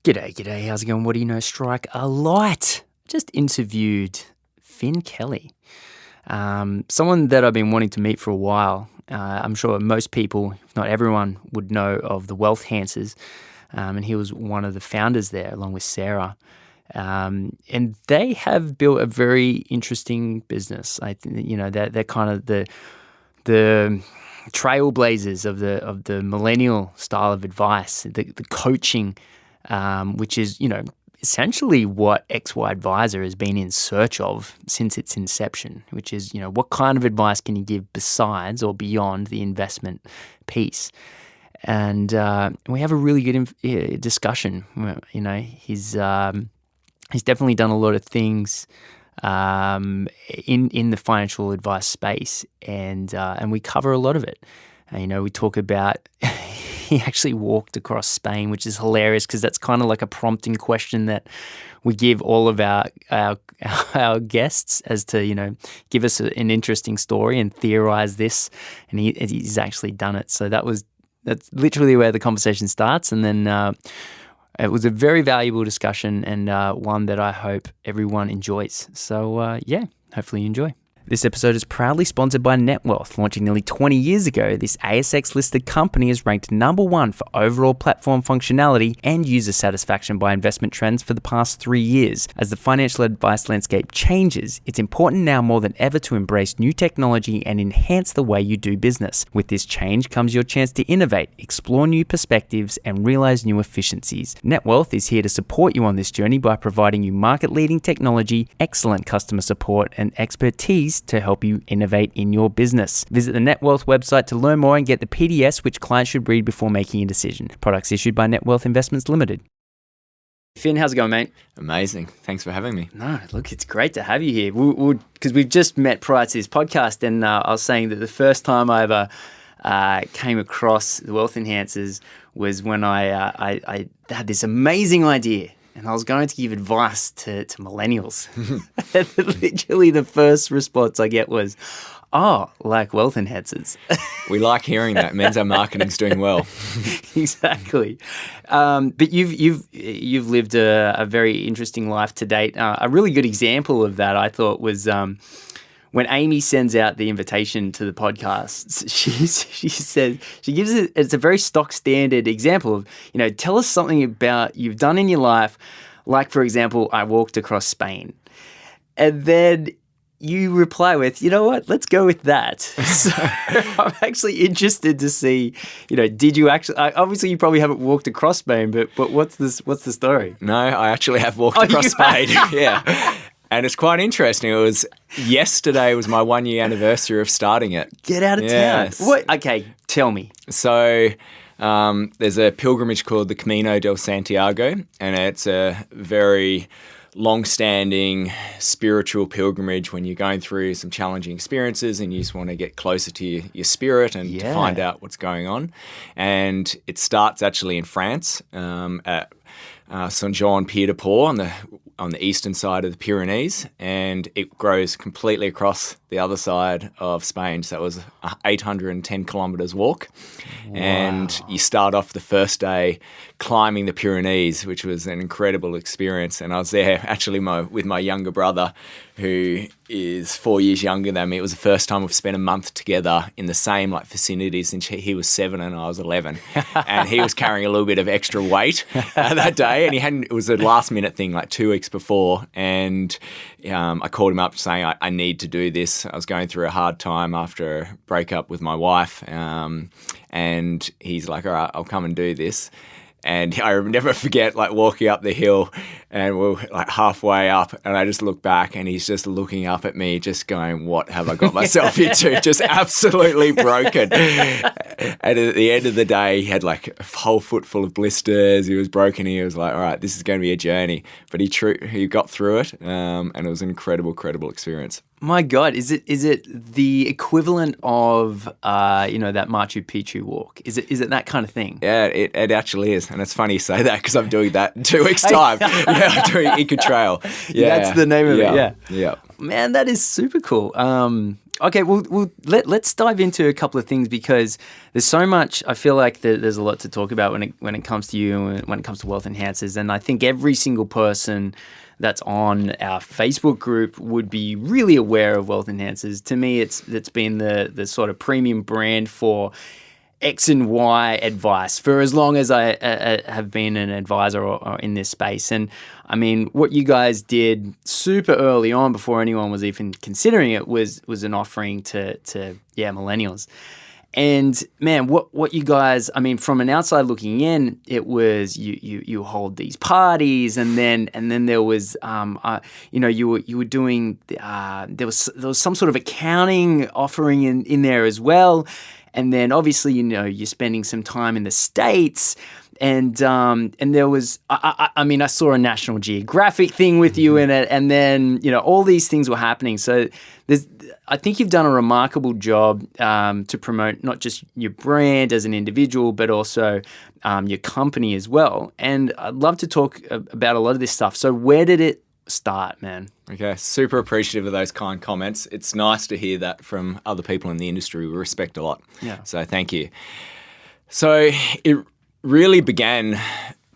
G'day. How's it going? What do you know? Strike a light. Just interviewed Finn Kelly, someone that I've been wanting to meet for a while. I'm sure most people, if not everyone, would know of the Wealth Hansers, and he was one of the founders there, along with Sarah. And they have built a very interesting business. I think they're kind of the trailblazers of the millennial style of advice, the coaching. Which is, essentially what XY Advisor has been in search of since its inception, which is, what kind of advice can you give besides or beyond the investment piece? And we have a really good discussion. He's definitely done a lot of things in the financial advice space, and we cover a lot of it. We talk about he actually walked across Spain, which is hilarious because that's kind of like a prompting question that we give all of our guests as to, give us an interesting story and theorize this. And he's actually done it. So that's literally where the conversation starts. And then it was a very valuable discussion and one that I hope everyone enjoys. So hopefully you enjoy. This episode is proudly sponsored by NetWealth. Launching nearly 20 years ago, this ASX-listed company is ranked number one for overall platform functionality and user satisfaction by Investment Trends for the past 3 years. As the financial advice landscape changes, it's important now more than ever to embrace new technology and enhance the way you do business. With this change comes your chance to innovate, explore new perspectives, and realize new efficiencies. NetWealth is here to support you on this journey by providing you market-leading technology, excellent customer support, and expertise to help you innovate in your business. Visit the NetWealth website to learn more and get the PDS which clients should read before making a decision. Products issued by NetWealth Investments Limited. Finn, how's it going, mate? Amazing. Thanks for having me. No, look, it's great to have you here. Because we've just met prior to this podcast, and I was saying that the first time I ever came across the Wealth Enhancers was when I had this amazing idea. And I was going to give advice to millennials. Literally the first response I get was, like Wealth Enhancers. We like hearing that. It means our marketing's doing well. Exactly. But you've lived a very interesting life to date. A really good example of that, I thought, was when Amy sends out the invitation to the podcast. She says, she gives it's a very stock standard example of, tell us something about you've done in your life. Like, for example, I walked across Spain. And then you reply with, you know what, let's go with that. So I'm actually interested to see, did you actually, obviously you probably haven't walked across Spain, but what's the story? No, I actually have walked across Spain. Yeah. And it's quite interesting. Yesterday was my 1 year anniversary of starting it. Get out of yes. town. What? Okay, tell me. So there's a pilgrimage called the Camino del Santiago, and it's a very long-standing spiritual pilgrimage when you're going through some challenging experiences and you just want to get closer to your spirit and to find out what's going on. And it starts actually in France at Saint-Jean-Pied-de-Port on the eastern side of the Pyrenees, and it grows completely across the other side of Spain. So it was 810 kilometres walk. Wow. And you start off the first day climbing the Pyrenees, which was an incredible experience. And I was there actually with my younger brother, who is 4 years younger than me. It was the first time we've spent a month together in the same vicinities, and he was 7 and I was 11. And he was carrying a little bit of extra weight that day, and it was a last minute thing, 2 weeks before. And I called him up saying, I need to do this. I was going through a hard time after a breakup with my wife. And he's like, all right, I'll come and do this. And I never forget walking up the hill, and we're halfway up, and I just look back and he's just looking up at me just going, what have I got myself into? Just absolutely broken. And at the end of the day, he had a whole foot full of blisters. He was broken. He was like, all right, this is going to be a journey. But he got through it, and it was an incredible experience. My God, is it the equivalent of that Machu Picchu walk? Is it that kind of thing? Yeah, it actually is, and it's funny you say that because I'm doing that in 2 weeks' time. I'm doing Inca Trail. Yeah, that's the name of it. Yeah. Man, that is super cool. Okay, well let's dive into a couple of things because there's so much. I feel like there's a lot to talk about when it comes to you and when it comes to wealth enhancers. And I think every single person that's on our Facebook group would be really aware of wealth enhancers. To me, it's been the sort of premium brand for X and Y advice for as long as I have been an advisor or in this space. And I mean, what you guys did super early on before anyone was even considering it was an offering to millennials. And man, what you guys, I mean, from an outside looking in, it was you hold these parties, and then there was you were doing there was some sort of accounting offering in there as well. And then obviously, you're spending some time in the States, and there was, I mean, I saw a National Geographic thing with you in it, and then, all these things were happening. So I think you've done a remarkable job to promote not just your brand as an individual, but also your company as well. And I'd love to talk about a lot of this stuff. So where did it start, man? Okay, super appreciative of those kind comments. It's nice to hear that from other people in the industry we respect a lot. Yeah. So thank you. So it really began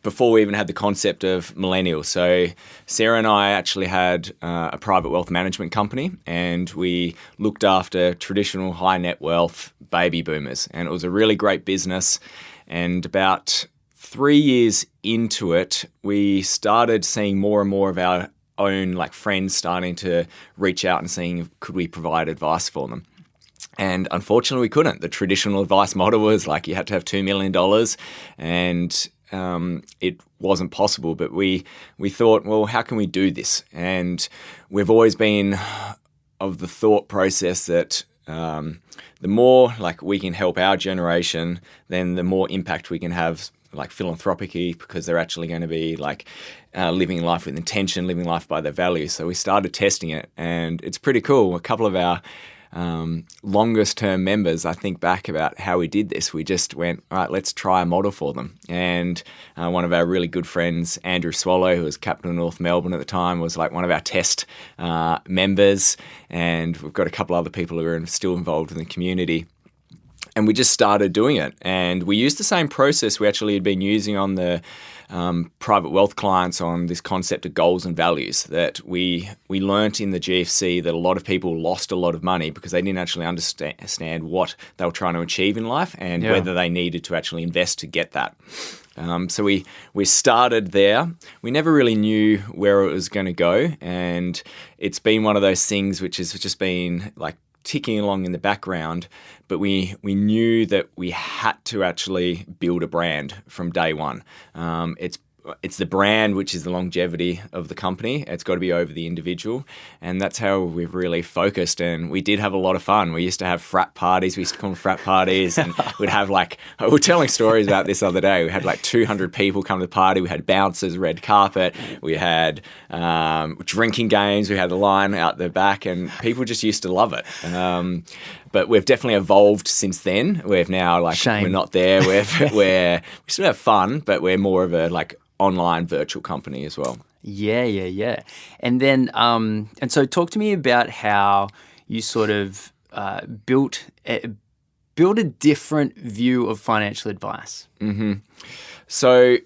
before we even had the concept of millennials. So Sarah and I actually had a private wealth management company, and we looked after traditional high net wealth baby boomers. And it was a really great business. And about 3 years into it, we started seeing more and more of our own friends starting to reach out and seeing could we provide advice for them. And unfortunately, we couldn't. The traditional advice model was you had to have $2 million, and it wasn't possible. But we thought, well, how can we do this? And we've always been of the thought process that the more we can help our generation, then the more impact we can have philanthropically, because they're actually going to be living life with intention, living life by their values. So we started testing it, and it's pretty cool. A couple of our longest term members, I think back about how we did this. We just went, all right, let's try a model for them. And one of our really good friends, Andrew Swallow, who was captain of North Melbourne at the time, was one of our test members. And we've got a couple other people who are still involved in the community. And we just started doing it. And we used the same process we actually had been using on the private wealth clients on this concept of goals and values, that we learnt in the GFC that a lot of people lost a lot of money because they didn't actually understand what they were trying to achieve in life and whether they needed to actually invest to get that. So we started there. We never really knew where it was going to go. And it's been one of those things which has just been ticking along in the background, but we knew that we had to actually build a brand from day one. It's the brand which is the longevity of the company. It's got to be over the individual, and that's how we've really focused. And we did have a lot of fun. We used to have frat parties. We used to call them frat parties, and we'd have we were telling stories about this the other day. We had 200 people come to the party. We had bouncers, red carpet. We had drinking games. We had a line out the back, and people just used to love it. But we've definitely evolved since then. We've now we're not there. We still have fun, but we're more of a online virtual company as well. Yeah. And then and so talk to me about how you sort of built a different view of financial advice. Mm-hmm. So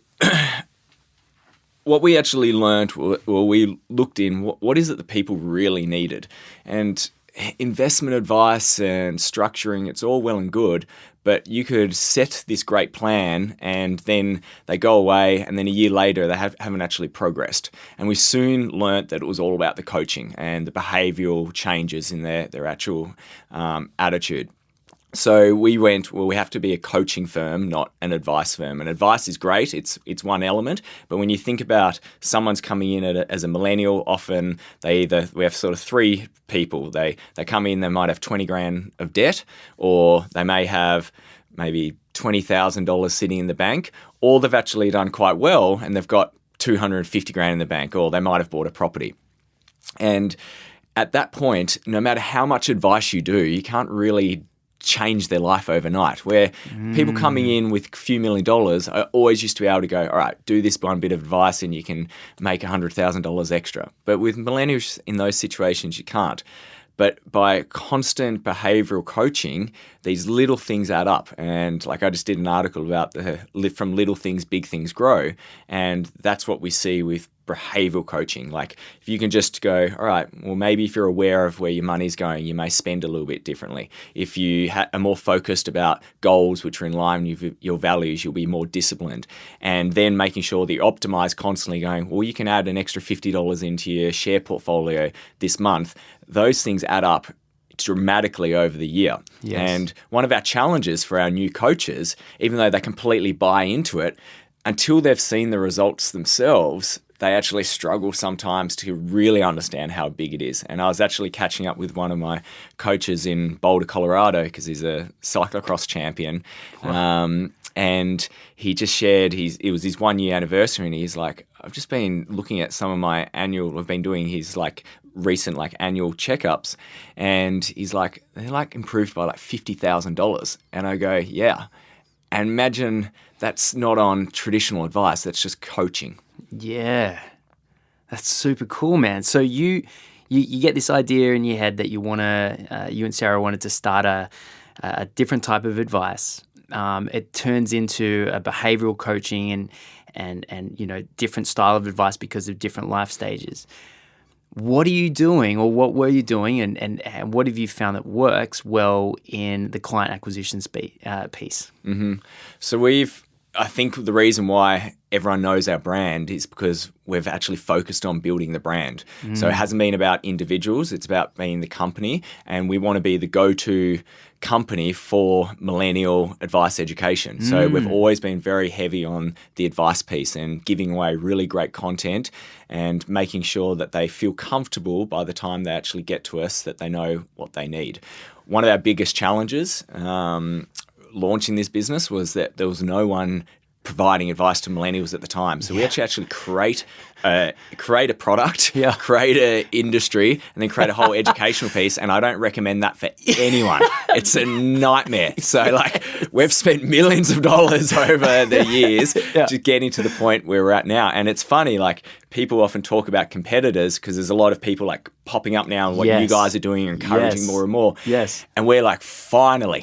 what we actually learned, we looked in what is it that people really needed. And investment advice and structuring, it's all well and good, but you could set this great plan and then they go away, and then a year later they haven't actually progressed. And we soon learnt that it was all about the coaching and the behavioural changes in their actual attitude. So we went, well, we have to be a coaching firm, not an advice firm. And advice is great. It's one element. But when you think about someone's coming in as a millennial, often we have sort of three people. They come in, they might have 20 grand of debt, or they may have maybe $20,000 sitting in the bank, or they've actually done quite well and they've got 250 grand in the bank, or they might have bought a property. And at that point, no matter how much advice you do, you can't really change their life overnight. Where people coming in with a few $1 million, I always used to be able to go, all right, do this one bit of advice and you can make $100,000 extra. But with millennials in those situations, you can't. But by constant behavioral coaching, these little things add up. And like I just did an article about from little things, big things grow. And that's what we see with behavioral coaching. Like if you can just go, all right, well, maybe if you're aware of where your money's going, you may spend a little bit differently. If you are more focused about goals which are in line with your values, you'll be more disciplined. And then making sure that you optimize constantly, going, well, you can add an extra $50 into your share portfolio this month. Those things add up dramatically over the year. Yes. And one of our challenges for our new coaches, even though they completely buy into it, until they've seen the results themselves, they actually struggle sometimes to really understand how big it is. And I was actually catching up with one of my coaches in Boulder, Colorado, because he's a cyclocross champion. And he just shared it was his 1 year anniversary, and he's like, I've just been looking at some of I've been doing his recent annual checkups, and he's like, they're improved by $50,000. And I go, yeah. And imagine that's not on traditional advice, that's just coaching. Yeah, that's super cool, man. So you get this idea in your head that you and Sarah wanted to start a different type of advice. It turns into a behavioral coaching and different style of advice because of different life stages. What are you doing, or what were you doing, and what have you found that works well in the client acquisition piece? Mm-hmm. So I think the reason why everyone knows our brand is because we've actually focused on building the brand. So it hasn't been about individuals, it's about being the company, and we want to be the go-to company for millennial advice education. So we've always been very heavy on the advice piece and giving away really great content and making sure that they feel comfortable by the time they actually get to us, that they know what they need. One of our biggest challenges launching this business was that there was no one providing advice to millennials at the time. So we actually create a product, create an industry, and then create a whole educational piece. And I don't recommend that for anyone. It's a nightmare. So we've spent millions of dollars over the years just getting to the point where we're at now. And it's funny, people often talk about competitors because there's a lot of people popping up now and what you guys are doing and encouraging more and more. Yes. And we're finally,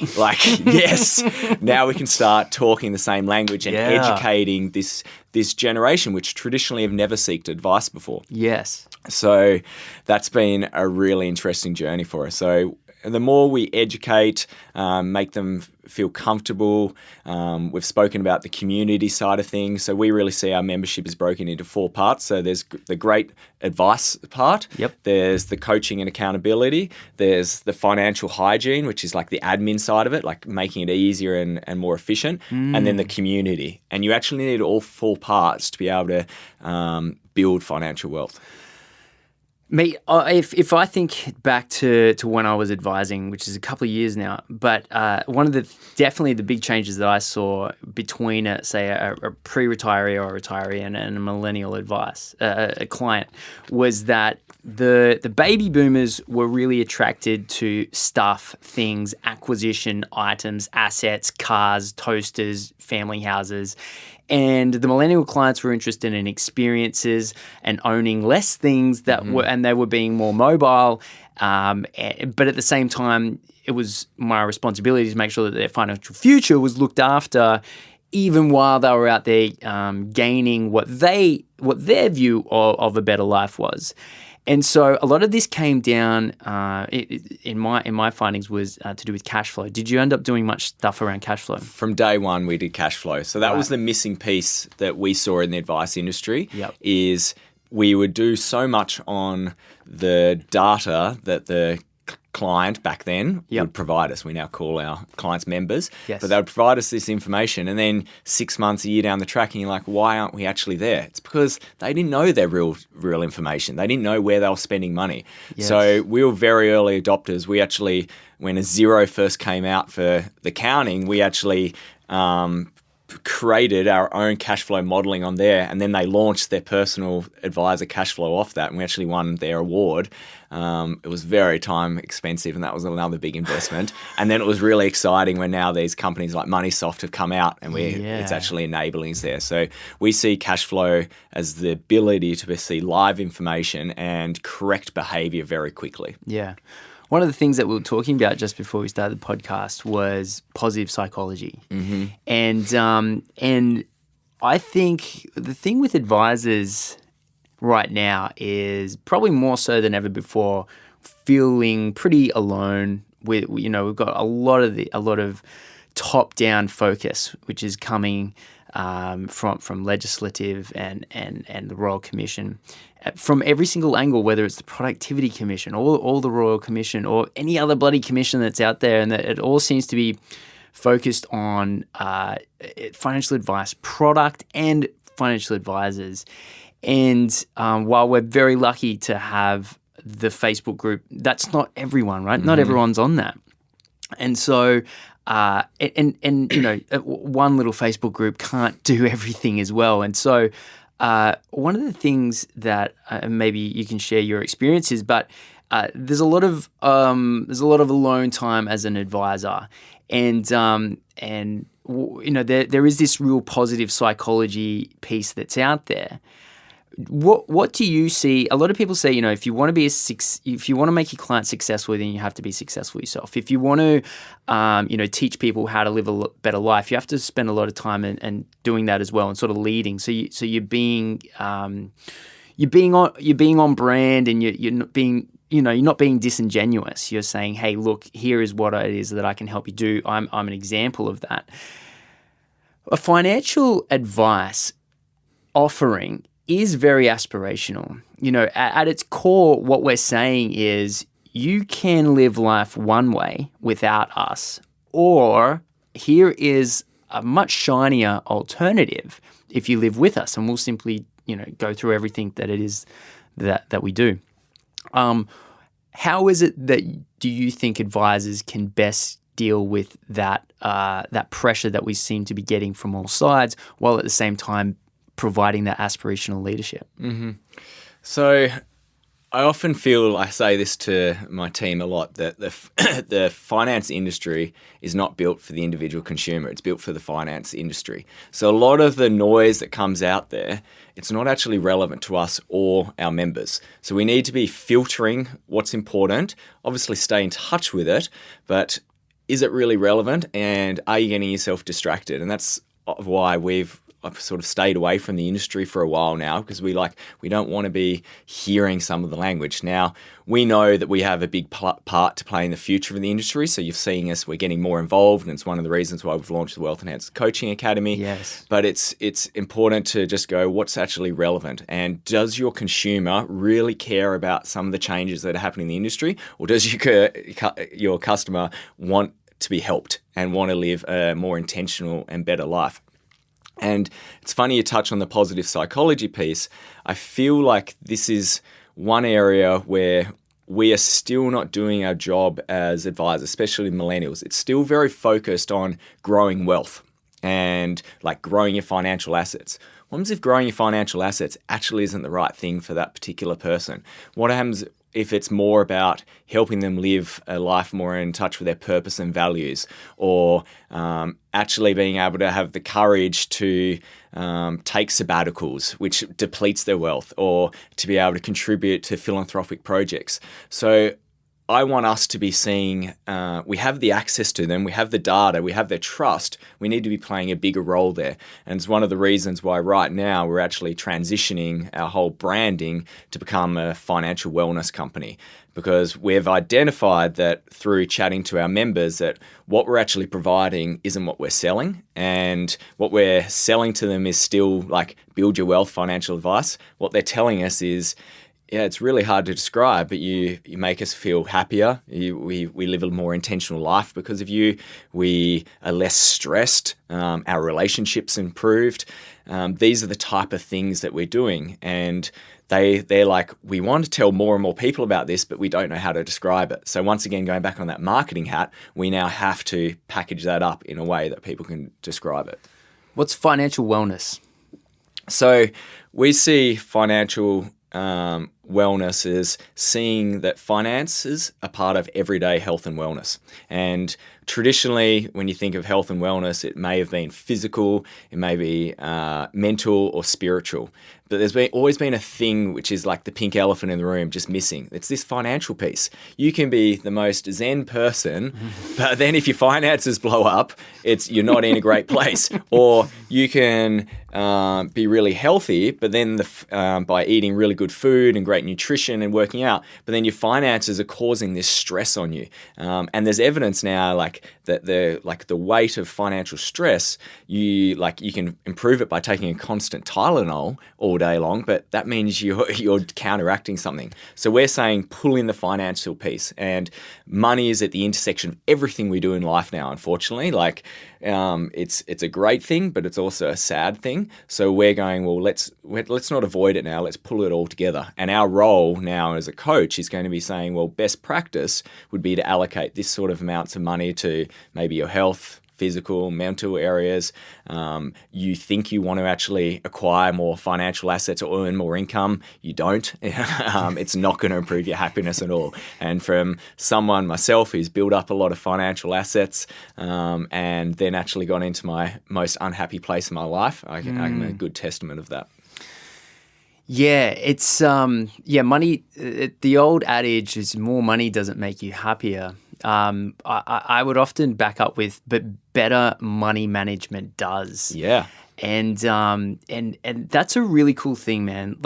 yes, now we can start talking the same language and educating this generation, which traditionally have never sought advice before. Yes. So that's been a really interesting journey for us. So the more we educate, make them feel comfortable. We've spoken about the community side of things. So we really see our membership is broken into 4 parts. So there's the great advice part. Yep. There's the coaching and accountability. There's the financial hygiene, which is the admin side of it, making it easier and more efficient. And then the community. And you actually need all 4 parts to be able to build financial wealth. Me, if I think back to when I was advising, which is a couple of years now, but one of definitely the big changes that I saw between, a pre-retiree or a retiree and a millennial a client, was that the baby boomers were really attracted to stuff, things, acquisition items, assets, cars, toasters, family houses. And the millennial clients were interested in experiences and owning less things and they were being more mobile. But at the same time, it was my responsibility to make sure that their financial future was looked after, even while they were out there gaining what their view of a better life was. And so a lot of this came down, in my findings, was to do with cash flow. Did you end up doing much stuff around cash flow? From day one, we did cash flow. So that was the missing piece that we saw in the advice industry. Is we would do so much on the data that the client back then would provide us. We now call our clients members. Yes. But they would provide us this information, and then 6 months, a year down the track, and you're like, why aren't we actually there? It's because they didn't know their real information. They didn't know where they were spending money. Yes. So we were very early adopters. We actually, when a zero first came out for the counting, we actually created our own cash flow modeling on there, and then they launched their personal advisor cash flow off that, and we actually won their award. It was very time expensive, and that was another big investment. And then it was really exciting when now these companies like MoneySoft have come out, and it's actually enabling us there. So we see cash flow as the ability to see live information and correct behavior very quickly. Yeah. one of the things that we were talking about just before we started the podcast was positive psychology. And I think the thing with advisors right now is probably more so than ever before, feeling pretty alone. We've got a lot of top-down focus, which is coming from legislative and the Royal Commission, from every single angle, whether it's the Productivity Commission or the Royal Commission or any other bloody commission that's out there, and that it all seems to be focused on financial advice, product and financial advisors. And while we're very lucky to have the Facebook group, that's not everyone, right? Not everyone's on that. And so, one little Facebook group can't do everything as well. And so, one of the things that maybe you can share your experiences, but there's a lot of alone time as an advisor, and there is this real positive psychology piece that's out there. What do you see? A lot of people say, if you want to make your client successful, then you have to be successful yourself. If you want to, teach people how to live a better life, you have to spend a lot of time and doing that as well, and sort of leading. So you're being on brand, and you're not being, you're not being disingenuous. You're saying, hey, look, here is what it is that I can help you do. I'm an example of that. A financial advice offering is very aspirational. At its core, what we're saying is you can live life one way without us, or here is a much shinier alternative if you live with us, and we'll simply, go through everything that it is that we do. How is it that do you think advisors can best deal with that pressure that we seem to be getting from all sides, while at the same time providing that aspirational leadership? So I often feel, I say this to my team a lot, that the finance industry is not built for the individual consumer. It's built for the finance industry. So a lot of the noise that comes out there, it's not actually relevant to us or our members. So we need to be filtering what's important, obviously stay in touch with it, but is it really relevant, and are you getting yourself distracted? And that's why I've sort of stayed away from the industry for a while now, because we don't want to be hearing some of the language. Now, we know that we have a big part to play in the future of the industry. So you're seeing us, we're getting more involved, and it's one of the reasons why we've launched the Wealth Enhanced Coaching Academy. Yes. But it's important to just go, what's actually relevant? And does your consumer really care about some of the changes that are happening in the industry? Or does your customer want to be helped and want to live a more intentional and better life? And it's funny you touch on the positive psychology piece. I feel like this is one area where we are still not doing our job as advisors, especially millennials. It's still very focused on growing wealth and like growing your financial assets. What happens if growing your financial assets actually isn't the right thing for that particular person? What happens if it's more about helping them live a life more in touch with their purpose and values, or actually being able to have the courage to take sabbaticals, which depletes their wealth, or to be able to contribute to philanthropic projects? So I want us to be seeing, we have the access to them, we have the data, we have their trust. We need to be playing a bigger role there. And it's one of the reasons why right now we're actually transitioning our whole branding to become a financial wellness company, because we've identified that through chatting to our members that what we're actually providing isn't what we're selling. And what we're selling to them is still like build your wealth financial advice. What they're telling us is, yeah, it's really hard to describe, but you make us feel happier. We live a more intentional life because of you. We are less stressed. Our relationships improved. These are the type of things that we're doing. And they're like, we want to tell more and more people about this, but we don't know how to describe it. So once again, going back on that marketing hat, we now have to package that up in a way that people can describe it. What's financial wellness? So we see financial wellness is seeing that finances are part of everyday health and wellness. And traditionally, when you think of health and wellness, it may have been physical, it may be mental or spiritual. But there's always been a thing which is like the pink elephant in the room just missing. It's this financial piece. You can be the most zen person, but then if your finances blow up, you're not in a great place. Or you can be really healthy, but then by eating really good food and great nutrition and working out, but then your finances are causing this stress on you. And there's evidence now that the weight of financial stress, you can improve it by taking a constant Tylenol all day long, but that means you're counteracting something. So we're saying pull in the financial piece, and money is at the intersection of everything we do in life now, unfortunately. It's a great thing, but it's also a sad thing. So we're going, well, let's not avoid it now. Let's pull it all together. And our role now as a coach is going to be saying, well, best practice would be to allocate this sort of amounts of money to maybe your health, physical, mental areas. You think you want to actually acquire more financial assets or earn more income. You don't. It's not going to improve your happiness at all. And from someone, myself, who's built up a lot of financial assets and then actually got into my most unhappy place in my life, I'm a good testament of that. Yeah, it's money. The old adage is more money doesn't make you happier. I would often back up with, but better money management does. Yeah. And that's a really cool thing, man.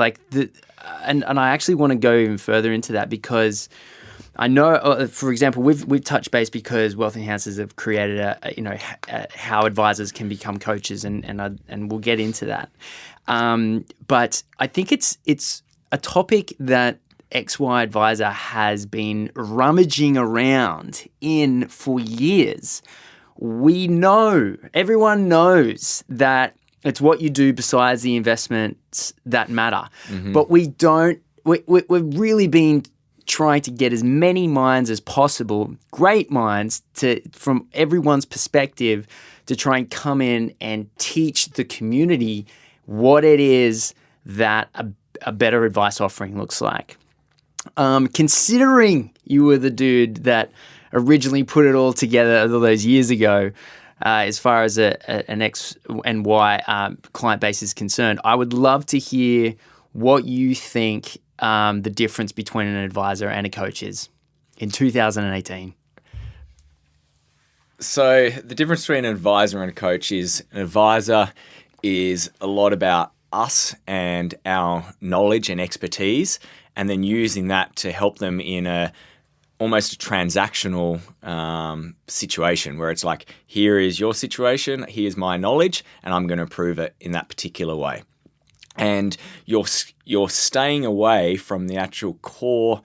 And I actually want to go even further into that, because I know, for example, we've touched base because Wealth Enhancers have created how advisors can become coaches, and we'll get into that. But I think it's a topic that XY Advisor has been rummaging around in for years. Everyone knows that it's what you do besides the investments that matter. Mm-hmm. But we've really been trying to get as many minds as possible, great minds, from everyone's perspective, to try and come in and teach the community what it is that a better advice offering looks like. Considering you were the dude that originally put it all together all those years ago, as far as an X and Y client base is concerned, I would love to hear what you think the difference between an advisor and a coach is in 2018. So the difference between an advisor and a coach is an advisor is a lot about us and our knowledge and expertise, and then using that to help them in almost a transactional situation where it's like, here is your situation, here's my knowledge, and I'm going to prove it in that particular way. And you're staying away from the actual core,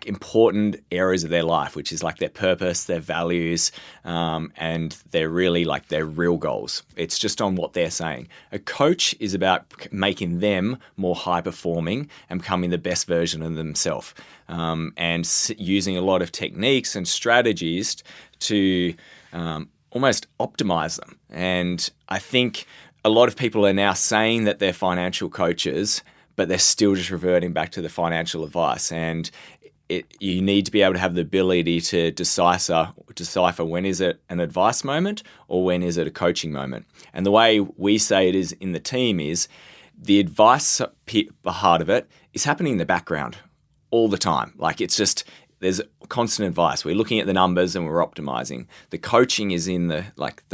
important areas of their life, which is their purpose, their values, and they're really their real goals. It's just on what they're saying. A coach is about making them more high performing and becoming the best version of themselves, and using a lot of techniques and strategies to almost optimize them. And I think a lot of people are now saying that they're financial coaches, but they're still just reverting back to the financial advice. And you need to be able to have the ability to decipher when is it an advice moment or when is it a coaching moment. And the way we say it is in the team is the advice part of it is happening in the background all the time. There's constant advice. We're looking at the numbers and we're optimizing. The coaching is in the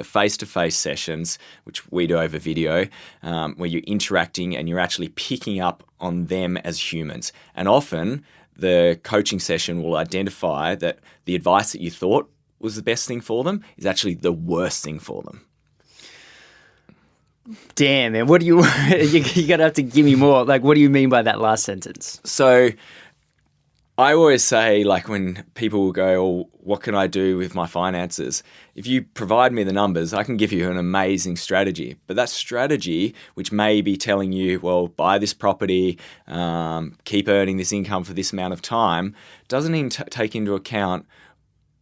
face-to-face sessions, which we do over video, where you're interacting and you're actually picking up on them as humans. And often the coaching session will identify that the advice that you thought was the best thing for them is actually the worst thing for them. Damn, man. What do you're going to have to give me more. What do you mean by that last sentence? So I always say, when people will go, oh, what can I do with my finances? If you provide me the numbers, I can give you an amazing strategy. But that strategy, which may be telling you, well, buy this property, keep earning this income for this amount of time, doesn't even take into account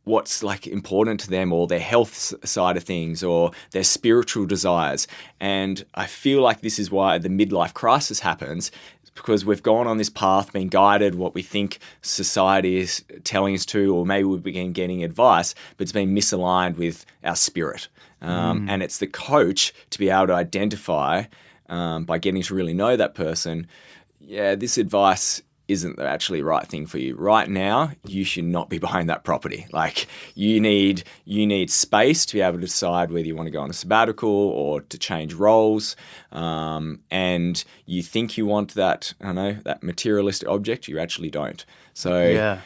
what's important to them, or their health side of things, or their spiritual desires. And I feel like this is why the midlife crisis happens, because we've gone on this path, been guided what we think society is telling us to, or maybe we've been getting advice, but it's been misaligned with our spirit. And it's the coach to be able to identify by getting to really know that person, yeah, this advice isn't actually the right thing for you. Right now, you should not be buying that property. Like you need space to be able to decide whether you want to go on a sabbatical or to change roles. And you think you want that, I don't know, that materialistic object, you actually don't. So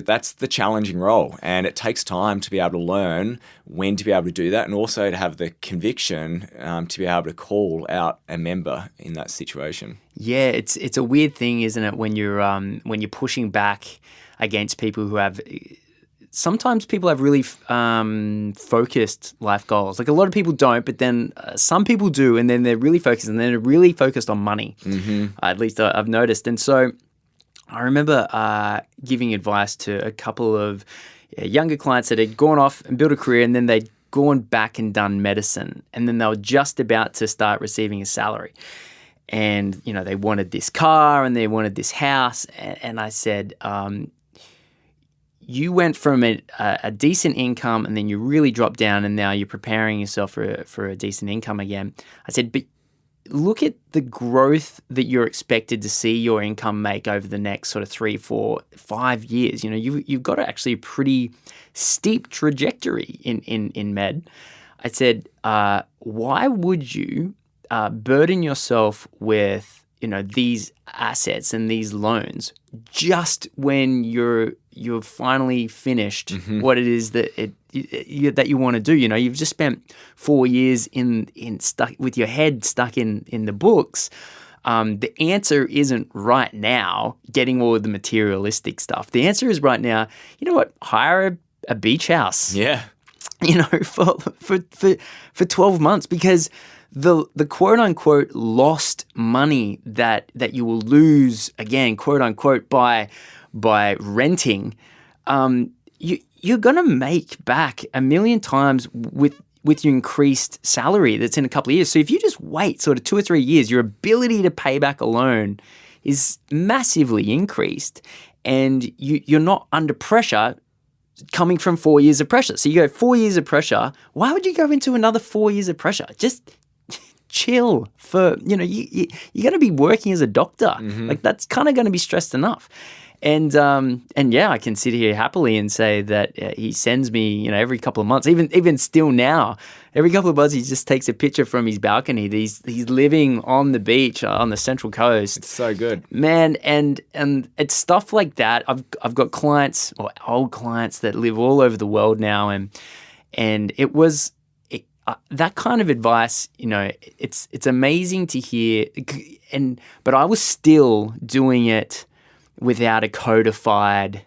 that's the challenging role, and it takes time to be able to learn when to be able to do that, and also to have the conviction to be able to call out a member in that situation. Yeah, it's a weird thing, isn't it, when you're pushing back against people who have. Sometimes people have really focused life goals. Like a lot of people don't, but then some people do, and then they're really focused, and then they're really focused on money. At least I've noticed, and so. I remember giving advice to a couple of younger clients that had gone off and built a career, and then they'd gone back and done medicine, and then they were just about to start receiving a salary. And, you know, they wanted this car and they wanted this house. And I said, you went from a decent income and then you really dropped down, and now you're preparing yourself for a decent income again. I said, but look at the growth that you're expected to see your income make over the next sort of 3, 4, 5 years. You know, you've got actually a pretty steep trajectory in med. I said, why would you burden yourself with, you know, these assets and these loans just when you're finally finished what it is that that you want to do? You know, you've just spent 4 years in stuck with your head stuck in the books. The answer isn't right now getting all of the materialistic stuff. The answer is right now, you know what? Hire a beach house. Yeah. You know, for 12 months, because the quote unquote lost money that you will lose again, quote unquote, by renting, you're going to make back 1 million times with your increased salary that's in a couple of years. So if you just wait sort of 2 or 3 years, your ability to pay back a loan is massively increased, and you're not under pressure coming from 4 years of pressure. So you go 4 years of pressure. Why would you go into another 4 years of pressure? Just chill for, you know, you're going to be working as a doctor. Like that's kind of going to be stressed enough. And yeah, I can sit here happily and say that he sends me, you know, every couple of months, even still now, every couple of months he just takes a picture from his balcony. He's living on the beach on the Central Coast. It's so good, man. And it's stuff like that. I've got clients or old clients that live all over the world now, and it was that kind of advice. You know, it's amazing to hear. But I was still doing it without a codified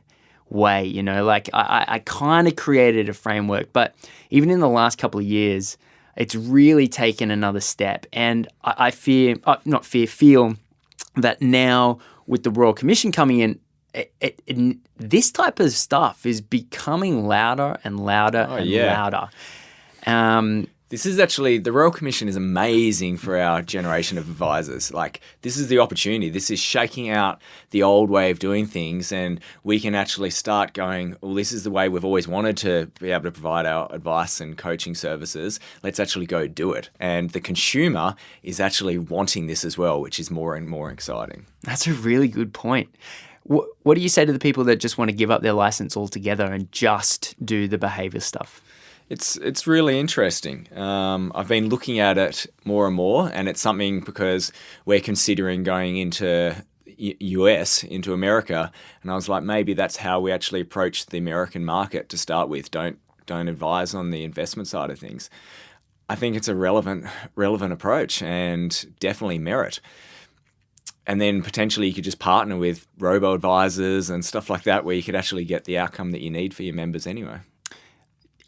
way, you know, like I kind of created a framework, but even in the last couple of years, it's really taken another step. And I feel that now with the Royal Commission coming in, this type of stuff is becoming louder and louder louder. This is actually, the Royal Commission is amazing for our generation of advisors. Like, this is the opportunity. This is shaking out the old way of doing things, and we can actually start going, well, this is the way we've always wanted to be able to provide our advice and coaching services. Let's actually go do it. And the consumer is actually wanting this as well, which is more and more exciting. That's a really good point. What do you say to the people that just want to give up their license altogether and just do the behavior stuff? It's really interesting. I've been looking at it more and more, and it's something because we're considering going into US, into America, and I was like, maybe that's how we actually approach the American market to start with. Don't advise on the investment side of things. I think it's a relevant approach and definitely merit. And then potentially you could just partner with robo-advisors and stuff like that, where you could actually get the outcome that you need for your members anyway.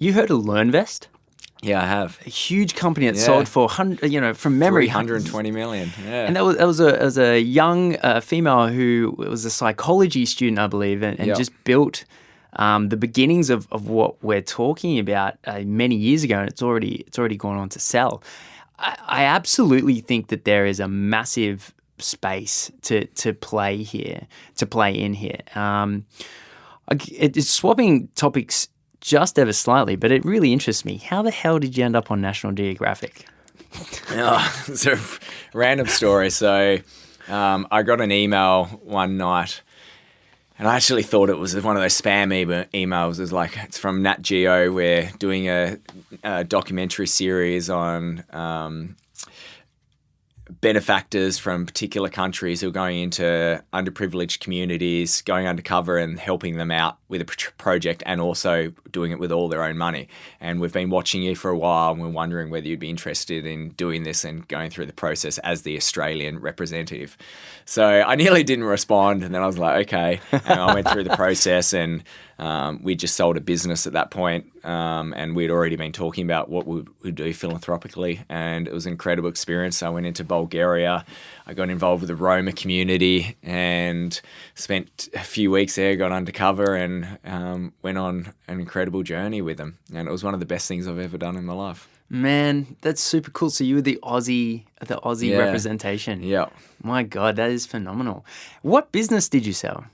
You heard of LearnVest? Yeah, I have. A huge company that sold for, from memory, 320 million. Yeah, and that was a young female who was a psychology student, I believe, and just built the beginnings of what we're talking about many years ago, and it's already gone on to sell. I absolutely think that there is a massive space to play in here. It's swapping topics just ever slightly, but it really interests me. How the hell did you end up on National Geographic? It's a random story. So I got an email one night, and I actually thought it was one of those spam emails. It's like, it's from Nat Geo. We're doing a documentary series on benefactors from particular countries who are going into underprivileged communities, going undercover and helping them out with a project, and also doing it with all their own money. And we've been watching you for a while, and we're wondering whether you'd be interested in doing this and going through the process as the Australian representative. So I nearly didn't respond, and then I was like, okay. And I went through the process, and we just sold a business at that point, and we'd already been talking about what we would do philanthropically, and it was an incredible experience. I went into Bulgaria. I got involved with the Roma community and spent a few weeks there, got undercover, and went on an incredible journey with them. And it was one of the best things I've ever done in my life. Man, that's super cool. So you were the Aussie representation. Yeah. My God, that is phenomenal. What business did you sell?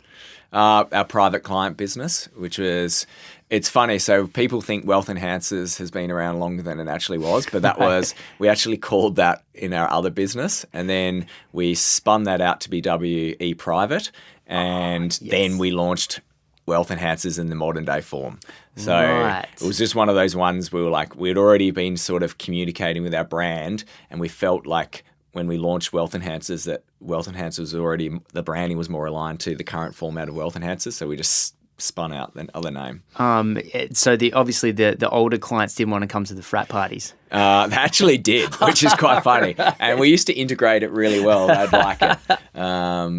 Our private client business, which was, it's funny. So people think Wealth Enhancers has been around longer than it actually was, but that was, we actually called that in our other business. And then we spun that out to be WE Private. And then we launched Wealth Enhancers in the modern day form. So it was just one of those ones we were like, we'd already been sort of communicating with our brand, and we felt like when we launched Wealth Enhancers that Wealth Enhancers already, the branding was more aligned to the current format of Wealth Enhancers. So we just spun out the other name. So obviously the older clients didn't want to come to the frat parties. They actually did, which is quite funny. And we used to integrate it really well. They'd like it.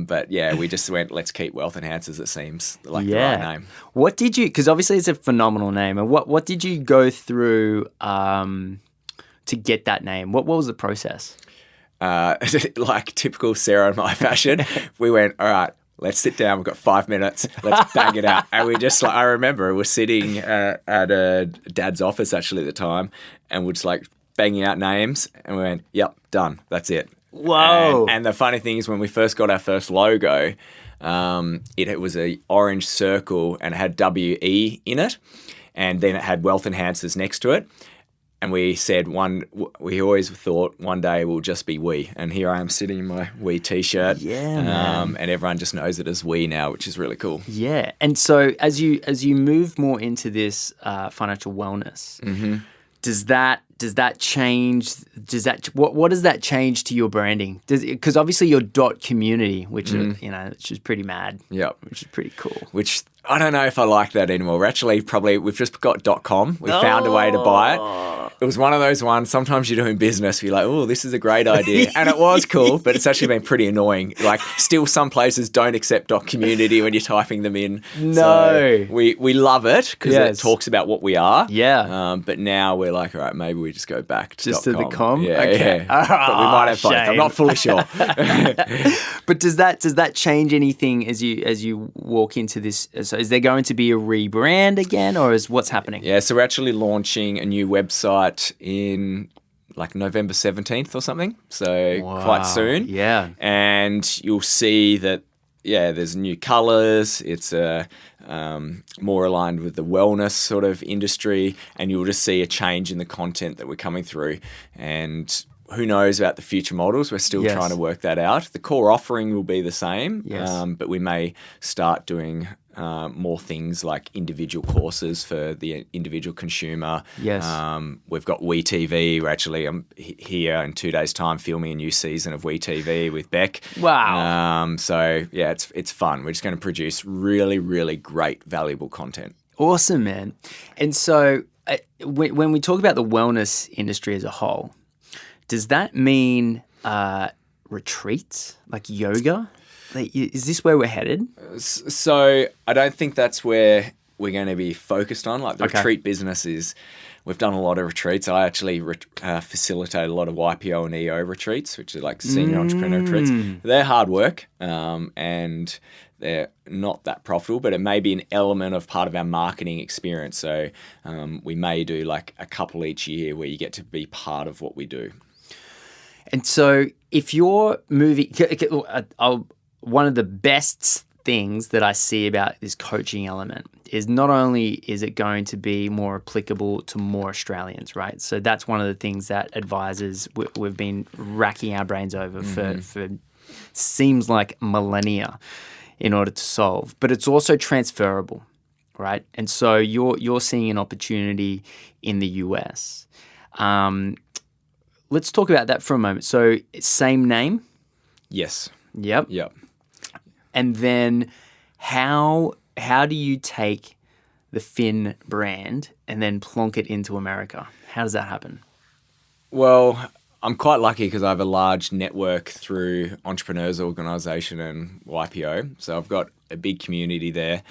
But yeah, we just went, let's keep Wealth Enhancers. It seems like the right name. What did you, because obviously it's a phenomenal name, and what did you go through to get that name? What was the process? Like typical Sarah and my fashion, we went, all right, let's sit down. We've got 5 minutes. Let's bang it out. And we just I remember we're sitting at a dad's office actually at the time, and we're just like banging out names, and we went, yep, done. That's it. Whoa. And the funny thing is, when we first got our first logo, it was a orange circle and it had WE in it, and then it had Wealth Enhancers next to it. And we said we always thought one day we'll just be we. And here I am sitting in my we t-shirt. Yeah, man. And everyone just knows it as we now, which is really cool. Yeah. And so as you move more into this financial wellness, does that change? What does that change to your branding? Because obviously your .community, which which is pretty mad. Yeah, which is pretty cool. Which I don't know if I like that anymore. We're actually we've just got .com. We found a way to buy it. It was one of those ones, sometimes you're doing business, you're like, oh, this is a great idea. And it was cool, but it's actually been pretty annoying. Like, still some places don't accept .community when you're typing them in. No. So we love it because it talks about what we are. Yeah. But now we're like, all right, maybe we just go back to just to .com. the com? Yeah, okay. yeah. But we might have both. I'm not fully sure. But does that change anything as you walk into this? So is there going to be a rebrand again, or is what's happening? Yeah, so we're actually launching a new website in like November 17th or something. So quite soon. Yeah. And you'll see that, there's new colours. It's more aligned with the wellness sort of industry. And you'll just see a change in the content that we're coming through. And who knows about the future models? We're still trying to work that out. The core offering will be the same, but we may start doing more things like individual courses for the individual consumer. Yes. We've got WeTV. We're actually here in 2 days' time filming a new season of WeTV with Beck. Wow. So, yeah, it's fun. We're just going to produce really, really great, valuable content. Awesome, man. And so when we talk about the wellness industry as a whole, does that mean retreats, like yoga? Like, is this where we're headed? So I don't think that's where we're going to be focused on. Like the retreat business is, we've done a lot of retreats. I actually facilitate a lot of YPO and EO retreats, which are like senior entrepreneur retreats. They're hard work and they're not that profitable, but it may be an element of part of our marketing experience. So we may do like a couple each year where you get to be part of what we do. And so if you're moving, one of the best things that I see about this coaching element is not only is it going to be more applicable to more Australians, right? So that's one of the things that advisors we've been racking our brains over for seems like millennia in order to solve. But it's also transferable, right? And so you're seeing an opportunity in the US. Let's talk about that for a moment. So same name? Yes. Yep. Yep. And then how do you take the Finn brand and then plonk it into America? How does that happen? Well, I'm quite lucky because I have a large network through Entrepreneurs Organisation and YPO. So I've got a big community there.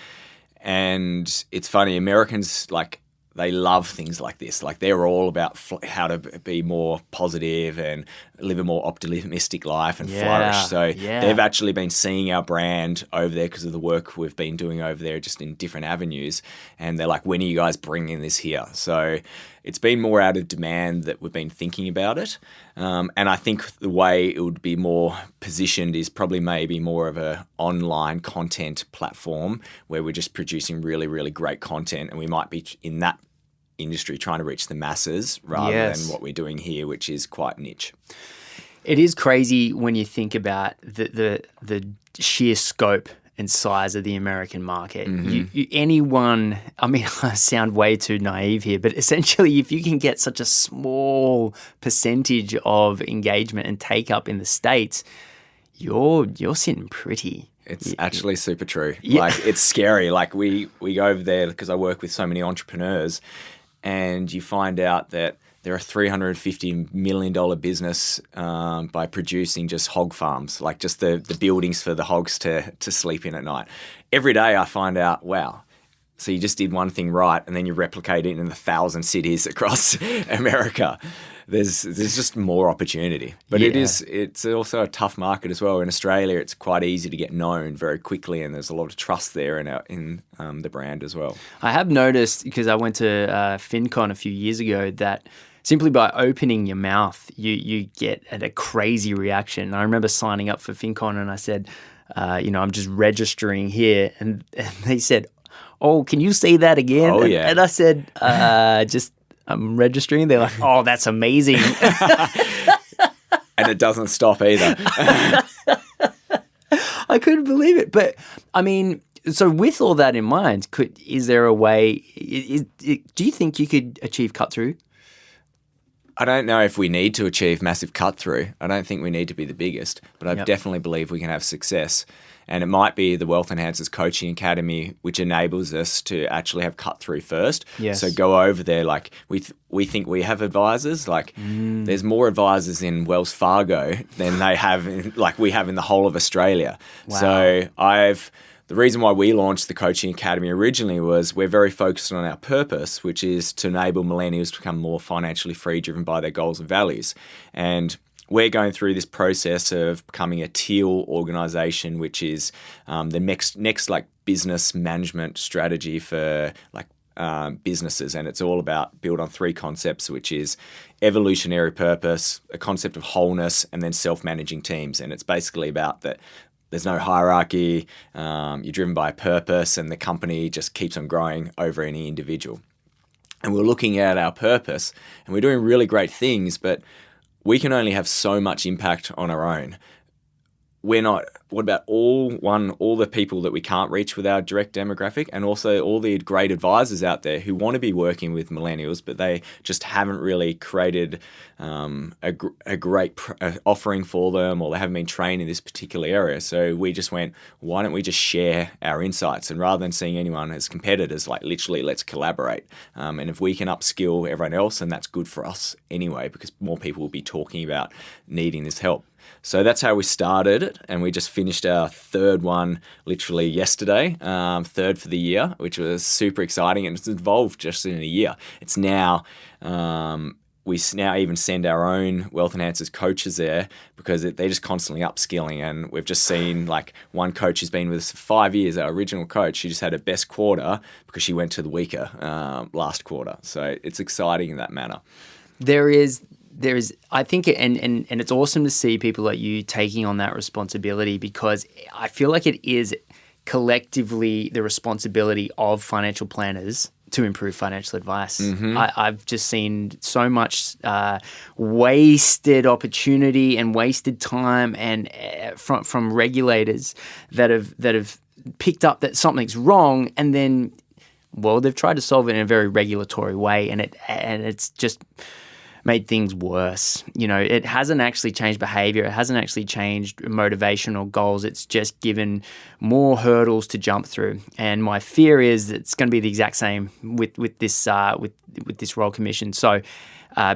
And it's funny, Americans, like, they love things like this. Like, they're all about how to be more positive and live a more optimistic life and flourish. So they've actually been seeing our brand over there because of the work we've been doing over there just in different avenues. And they're like, when are you guys bringing this here? So it's been more out of demand that we've been thinking about it. And I think the way it would be more positioned is probably maybe more of a online content platform where we're just producing really, really great content. And we might be in that industry trying to reach the masses rather than what we're doing here, which is quite niche. It is crazy when you think about the sheer scope and size of the American market. Anyone, I mean, I sound way too naive here, but essentially if you can get such a small percentage of engagement and take up in the States, you're sitting pretty. It's actually super true. Yeah. Like, it's scary. Like, we go over there because I work with so many entrepreneurs, and you find out that they're a $350 million business by producing just hog farms, like just the buildings for the hogs to sleep in at night. Every day I find out, wow, so you just did one thing right and then you replicate it in 1,000 cities across America. There's just more opportunity. But it's also a tough market as well. In Australia, it's quite easy to get known very quickly, and there's a lot of trust there in the brand as well. I have noticed, because I went to FinCon a few years ago, that simply by opening your mouth, you get a crazy reaction. I remember signing up for FinCon and I said, I'm just registering here. And they said, oh, can you say that again? Oh, yeah. And I said, I'm registering. They're like, oh, that's amazing. And it doesn't stop either. I couldn't believe it. But, I mean, so with all that in mind, is there a way, do you think you could achieve cut-through? I don't know if we need to achieve massive cut-through. I don't think we need to be the biggest, but I definitely believe we can have success. And it might be the Wealth Enhancers Coaching Academy, which enables us to actually have cut-through first. Yes. So go over there. Like, we think we have advisors. Like, there's more advisors in Wells Fargo than they have we have in the whole of Australia. Wow. So the reason why we launched the Coaching Academy originally was we're very focused on our purpose, which is to enable millennials to become more financially free, driven by their goals and values. And we're going through this process of becoming a teal organization, which is the next business management strategy for businesses. And it's all about built on 3 concepts, which is evolutionary purpose, a concept of wholeness, and then self-managing teams. And it's basically about that. There's no hierarchy, you're driven by a purpose, and the company just keeps on growing over any individual. And we're looking at our purpose, and we're doing really great things, but we can only have so much impact on our own. What about all the people that we can't reach with our direct demographic, and also all the great advisors out there who want to be working with millennials, but they just haven't really created a great offering for them, or they haven't been trained in this particular area. So we just went, why don't we just share our insights? And rather than seeing anyone as competitors, like, literally, let's collaborate. And if we can upskill everyone else, then that's good for us anyway, because more people will be talking about needing this help. So that's how we started it, and we just finished our 3rd one literally yesterday, 3rd for the year, which was super exciting, and it's evolved just in a year. It's now, we now even send our own Wealth Enhancers coaches there because they're just constantly upskilling, and we've just seen, like, one coach who's been with us for 5 years, our original coach, she just had her best quarter because she went to the weaker last quarter. So it's exciting in that manner. There is, I think, and it's awesome to see people like you taking on that responsibility, because I feel like it is collectively the responsibility of financial planners to improve financial advice. I've just seen so much wasted opportunity and wasted time, and from regulators that have picked up that something's wrong, and then, well, they've tried to solve it in a very regulatory way, and it's just made things worse. You know, it hasn't actually changed behavior. It hasn't actually changed motivation or goals. It's just given more hurdles to jump through. And my fear is that it's going to be the exact same with this Royal Commission. So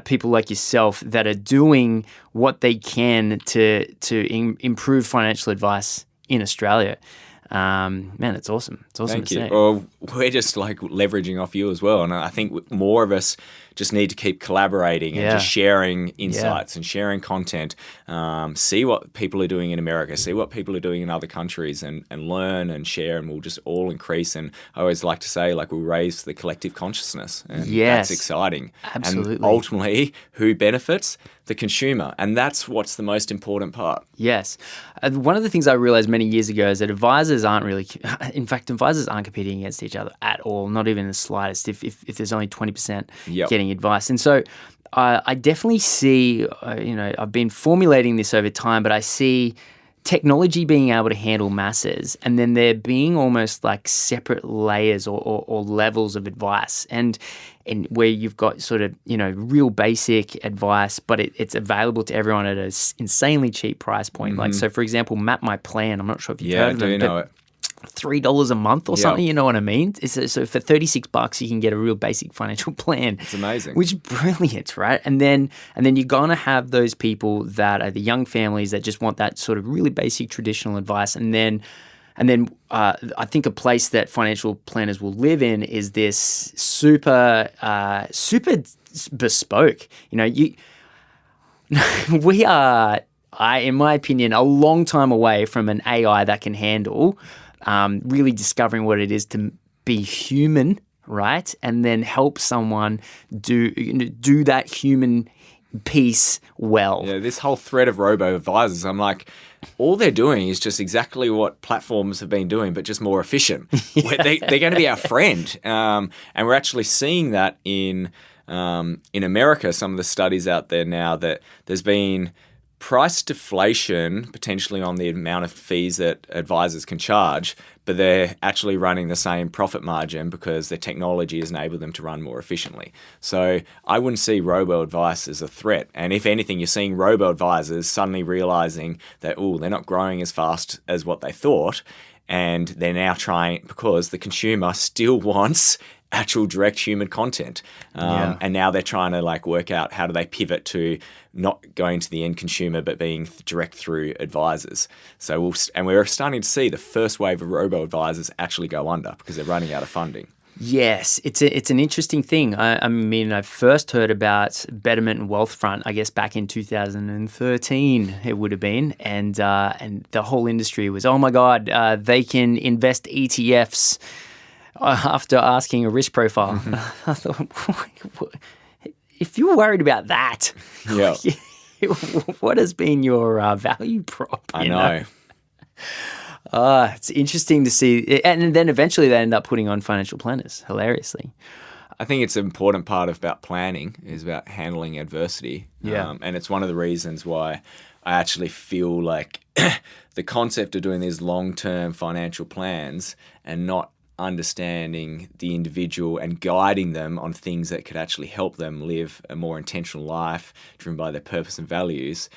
people like yourself that are doing what they can to improve financial advice in Australia. Man, it's awesome. It's awesome Thank to you. see. Well, we're just like leveraging off you as well. And I think more of us just need to keep collaborating and just sharing insights and sharing content. See what people are doing in America, see what people are doing in other countries, and learn and share, and we'll just all increase. And I always like to say, like, we'll raise the collective consciousness. And that's exciting. Absolutely. And ultimately, who benefits? The consumer. And that's what's the most important part. Yes. One of the things I realized many years ago is that advisors aren't competing against each other at all, not even the slightest, if there's only 20% getting advice. And so I definitely see, I've been formulating this over time, but I see technology being able to handle masses, and then there being almost like separate layers or levels of advice, and where you've got sort of, real basic advice, but it's available to everyone at an insanely cheap price point. Like, so for example, Map My Plan, I'm not sure if you've heard of them. Yeah, I do know it. $3 a month or something, you know what I mean? So for $36, you can get a real basic financial plan. It's amazing. Which is brilliant, right? And then you're going to have those people that are the young families that just want that sort of really basic traditional advice. And then I think a place that financial planners will live in is this super bespoke. We are, in my opinion, a long time away from an AI that can handle really discovering what it is to be human, right? And then help someone do that human piece well. Yeah, this whole thread of robo-advisors, I'm like, all they're doing is just exactly what platforms have been doing, but just more efficient. They're going to be our friend. And we're actually seeing that in America, some of the studies out there now, that there's been price deflation potentially on the amount of fees that advisors can charge, but they're actually running the same profit margin because their technology has enabled them to run more efficiently. So I wouldn't see robo-advice as a threat. And if anything, you're seeing robo-advisors suddenly realizing that, they're not growing as fast as what they thought. And they're now trying, because the consumer still wants actual direct human content. And now they're trying to work out how do they pivot to not going to the end consumer, but being direct through advisors. So we're starting to see the first wave of robo-advisors actually go under because they're running out of funding. Yes, it's an interesting thing. I mean, I first heard about Betterment and Wealthfront, I guess, back in 2013, it would have been. And the whole industry was, oh my God, they can invest ETFs after asking a risk profile. I thought, if you're worried about that, what has been your value prop? I know. It's interesting to see. And then eventually they end up putting on financial planners, hilariously. I think it's an important part about planning is about handling adversity. And it's one of the reasons why I actually feel like the concept of doing these long-term financial plans and not understanding the individual and guiding them on things that could actually help them live a more intentional life driven by their purpose and values,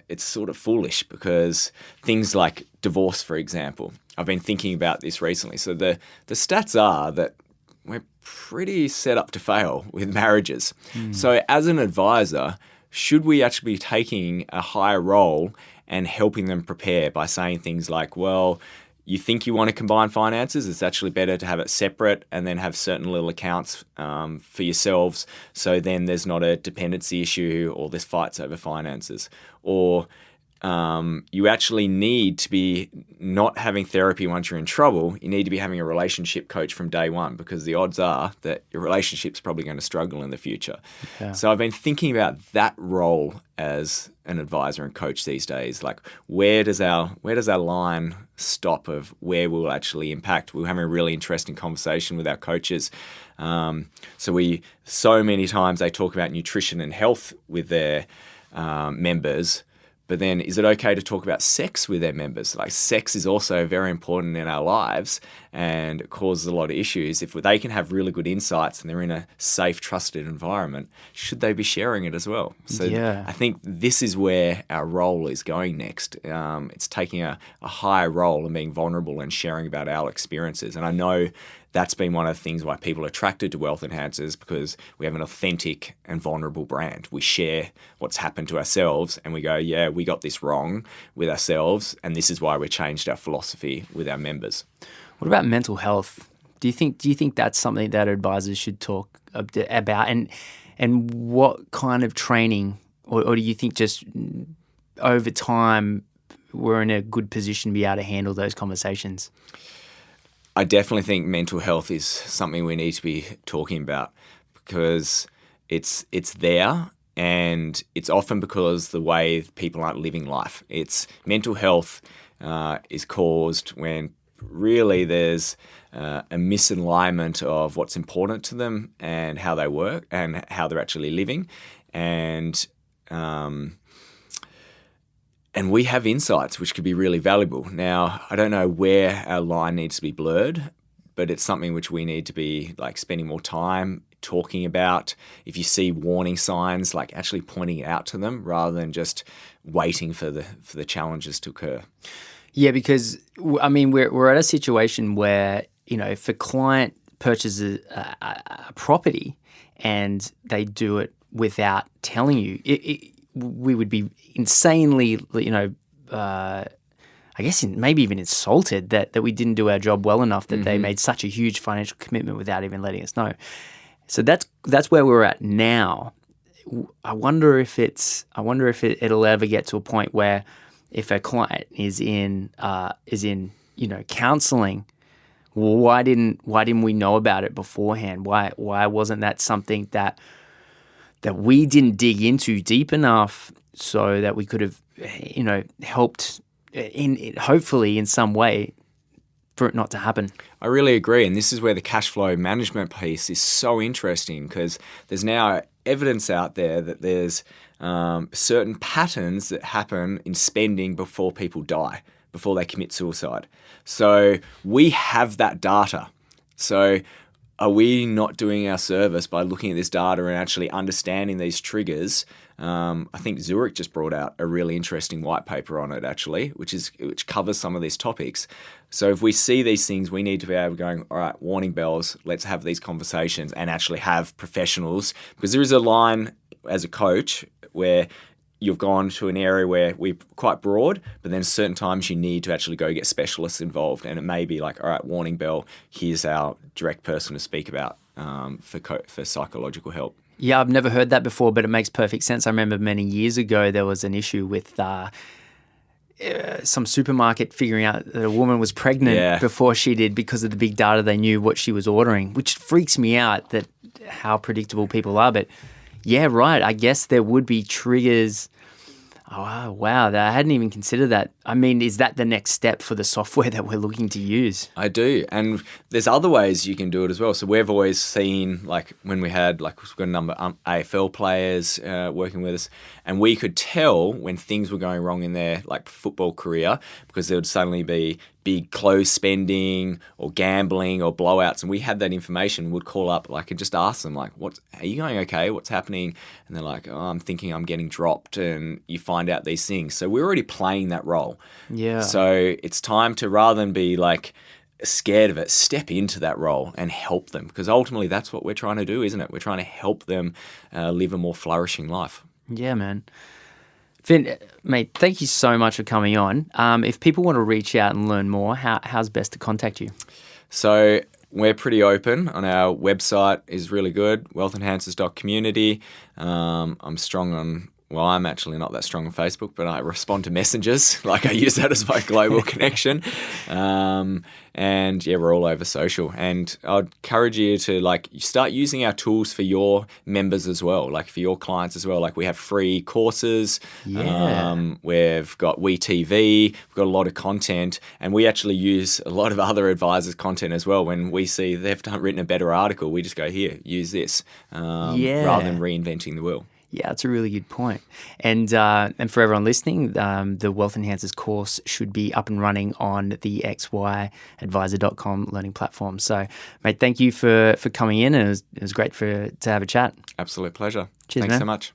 it's sort of foolish, because things like divorce, for example, I've been thinking about this recently. So the stats are that we're pretty set up to fail with marriages. So as an advisor, should we actually be taking a higher role and helping them prepare by saying things like, well, you think you want to combine finances, it's actually better to have it separate and then have certain little accounts for yourselves, so then there's not a dependency issue or there's fights over finances. Or you actually need to be not having therapy once you're in trouble. You need to be having a relationship coach from day one, because the odds are that your relationship's probably going to struggle in the future. Yeah. So I've been thinking about that role as an advisor and coach these days. Like, where does our line stop of where we'll actually impact? We're having a really interesting conversation with our coaches. So many times they talk about nutrition and health with their members. But then, is it okay to talk about sex with their members? Like, sex is also very important in our lives, and it causes a lot of issues. If they can have really good insights and they're in a safe, trusted environment, should they be sharing it as well? So I think this is where our role is going next. It's taking a higher role and being vulnerable and sharing about our experiences. And I know that's been one of the things why people are attracted to Wealth Enhancers, because we have an authentic and vulnerable brand. We share what's happened to ourselves and we go, yeah, we got this wrong with ourselves, and this is why we changed our philosophy with our members. What about mental health? Do you think that's something that advisors should talk about, and what kind of training, or do you think just over time we're in a good position to be able to handle those conversations? I definitely think mental health is something we need to be talking about, because it's there, and it's often because the way people aren't living life. It's mental health is caused when really there's a misalignment of what's important to them and how they work and how they're actually living, and we have insights which could be really valuable. Now, I don't know where our line needs to be blurred, but it's something which we need to be like spending more time talking about. If you see warning signs, like actually pointing it out to them rather than just waiting for the challenges to occur. Yeah, because I mean we're at a situation where, you know, if a client purchases a property and they do it without telling you, we would be insanely, you know, I guess maybe even insulted that we didn't do our job well enough, that they made such a huge financial commitment without even letting us know. So that's where we're at now. I wonder if it'll ever get to a point where, if a client is in you know, counseling, why didn't we know about it beforehand? Why wasn't that something that we didn't dig into deep enough so that we could have, you know, helped hopefully in some way for it not to happen? I really agree. And this is where the cash flow management piece is so interesting, because there's now evidence out there that there's certain patterns that happen in spending before people die, before they commit suicide. So we have that data. So are we not doing our service by looking at this data and actually understanding these triggers? I think Zurich just brought out a really interesting white paper on it, actually, which covers some of these topics. So if we see these things, we need to be able to go, all right, warning bells, let's have these conversations and actually have professionals, because there is a line as a coach where you've gone to an area where we're quite broad, but then certain times you need to actually go get specialists involved. And it may be like, all right, warning bell, here's our direct person to speak about for psychological help. Yeah, I've never heard that before, but it makes perfect sense. I remember many years ago there was an issue with some supermarket figuring out that a woman was pregnant before she did, because of the big data. They knew what she was ordering, which freaks me out, that how predictable people are. But yeah, right. I guess there would be triggers. Oh, wow. I hadn't even considered that. I mean, is that the next step for the software that we're looking to use? I do. And there's other ways you can do it as well. So we've always seen, like when we had, like we've got a number of AFL players working with us, and we could tell when things were going wrong in their like football career, because there would suddenly be big clothes spending or gambling or blowouts, and we had that information. We'd call up like and just ask them like, are you going okay? What's happening? And they're like, oh, I'm thinking I'm getting dropped, and you find out these things. So we're already playing that role. Yeah. So it's time to, rather than be like scared of it, step into that role and help them, because ultimately that's what we're trying to do, isn't it? We're trying to help them live a more flourishing life. Yeah, man. Finn, mate, thank you so much for coming on. If people want to reach out and learn more, how's best to contact you? So we're pretty open. On our website is really good, wealthenhancers.community. I'm strong on well, I'm actually not that strong on Facebook, but I respond to messengers. Like I use that as my global connection. And yeah, we're all over social. And I'd encourage you to start using our tools for your members as well, like for your clients as well. Like we have free courses. Yeah. We've got WeTV. We've got a lot of content, and we actually use a lot of other advisors' content as well. When we see they've written a better article, we just go, here, use this, rather than reinventing the wheel. Yeah, that's a really good point. And for everyone listening, the Wealth Enhancers course should be up and running on the xyadvisor.com learning platform. So, mate, thank you for coming in, and it was great to have a chat. Absolute pleasure. Cheers, Thanks man. so much.